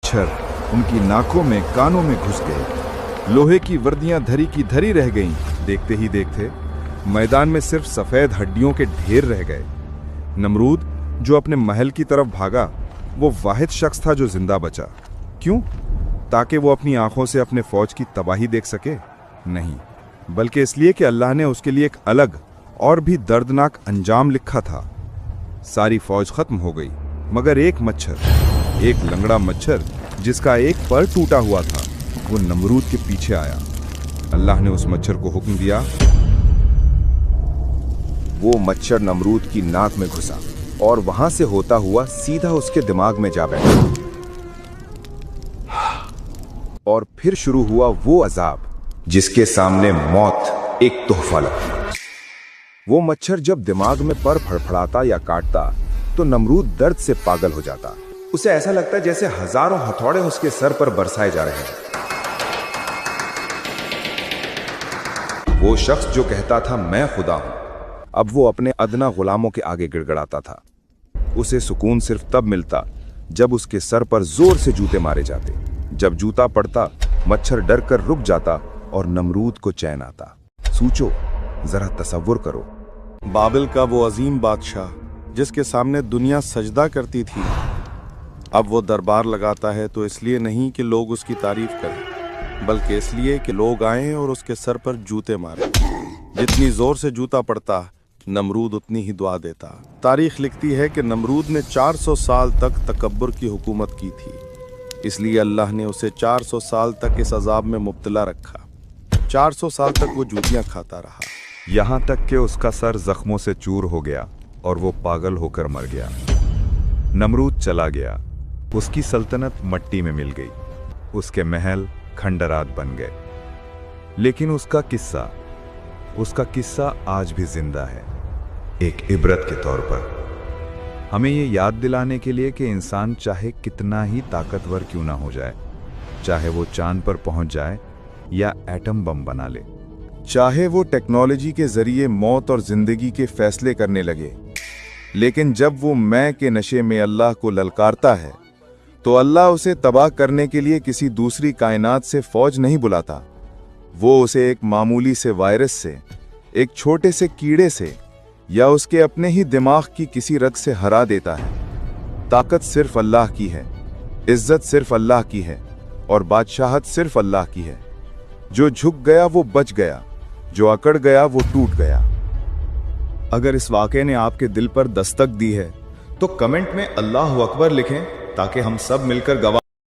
मच्छर उनकी नाकों में कानों में घुस गए। लोहे की वर्दियां धरी की धरी रह गईं। देखते ही देखते मैदान में सिर्फ सफेद हड्डियों के ढेर रह गए। नमरूद जो अपने महल की तरफ भागा, वो वाहिद शख्स था जो जिंदा बचा। क्यों? ताकि वो अपनी आंखों से अपने फौज की तबाही देख सके? नहीं, बल्कि इसलिए कि अल्लाह ने उसके लिए एक अलग और भी दर्दनाक अंजाम लिखा था। सारी फौज खत्म हो गई, मगर एक मच्छर, एक लंगड़ा मच्छर जिसका एक पर टूटा हुआ था, वो नमरूद के पीछे आया। अल्लाह ने उस मच्छर को हुक्म दिया। वो मच्छर नमरूद की नाक में घुसा और वहां से होता हुआ सीधा उसके दिमाग में जा बैठा। और फिर शुरू हुआ वो अजाब जिसके सामने मौत एक तोहफा लगती। वो मच्छर जब दिमाग में पर फड़फड़ाता या काटता तो नमरूद दर्द से पागल हो जाता। उसे ऐसा लगता जैसे हजारों हथौड़े उसके सर पर बरसाए जा रहे हैं। वो शख्स जो कहता था मैं खुदा हूं, अब वो अपने अदना गुलामों के आगे गिड़गिड़ाता था। उसे सुकून सिर्फ तब मिलता जब उसके सर पर जोर से जूते मारे जाते। जब जूता पड़ता, मच्छर डर कर रुक जाता और नमरूद को चैन आता। सोचो, जरा तसव्वुर करो, बाबिल का वो अजीम बादशाह जिसके सामने दुनिया सजदा करती थी, अब वो दरबार लगाता है तो इसलिए नहीं कि लोग उसकी तारीफ करें, बल्कि इसलिए कि लोग आएं और उसके सर पर जूते मारें। जितनी जोर से जूता पड़ता, नमरूद उतनी ही दुआ देता। तारीख लिखती है कि नमरूद ने 400 साल तक तकब्बुर की हुकूमत की थी, इसलिए अल्लाह ने उसे 400 साल तक इस अजाब में मुब्तला रखा। 400 साल तक वो जूतियां खाता रहा, यहां तक कि उसका सर जख्मों से चूर हो गया और वो पागल होकर मर गया। नमरूद चला गया, उसकी सल्तनत मट्टी में मिल गई, उसके महल खंडरात बन गए। लेकिन उसका किस्सा आज भी जिंदा है, एक इबरत के तौर पर, हमें ये याद दिलाने के लिए कि इंसान चाहे कितना ही ताकतवर क्यों ना हो जाए, चाहे वो चांद पर पहुंच जाए या एटम बम बना ले, चाहे वो टेक्नोलॉजी के जरिए मौत और जिंदगी के फैसले करने लगे, लेकिन जब वो मैं के नशे में अल्लाह को ललकारता है तो अल्लाह उसे तबाह करने के लिए किसी दूसरी कायनात से फौज नहीं बुलाता। वो उसे एक मामूली से वायरस से, एक छोटे से कीड़े से या उसके अपने ही दिमाग की किसी रग से हरा देता है। ताकत सिर्फ अल्लाह की है, इज्जत सिर्फ अल्लाह की है और बादशाहत सिर्फ अल्लाह की है। जो झुक गया वो बच गया, जो अकड़ गया वो टूट गया। अगर इस वाक़े ने आपके दिल पर दस्तक दी है तो कमेंट में अल्लाह अकबर लिखें ताकि हम सब मिलकर गवाह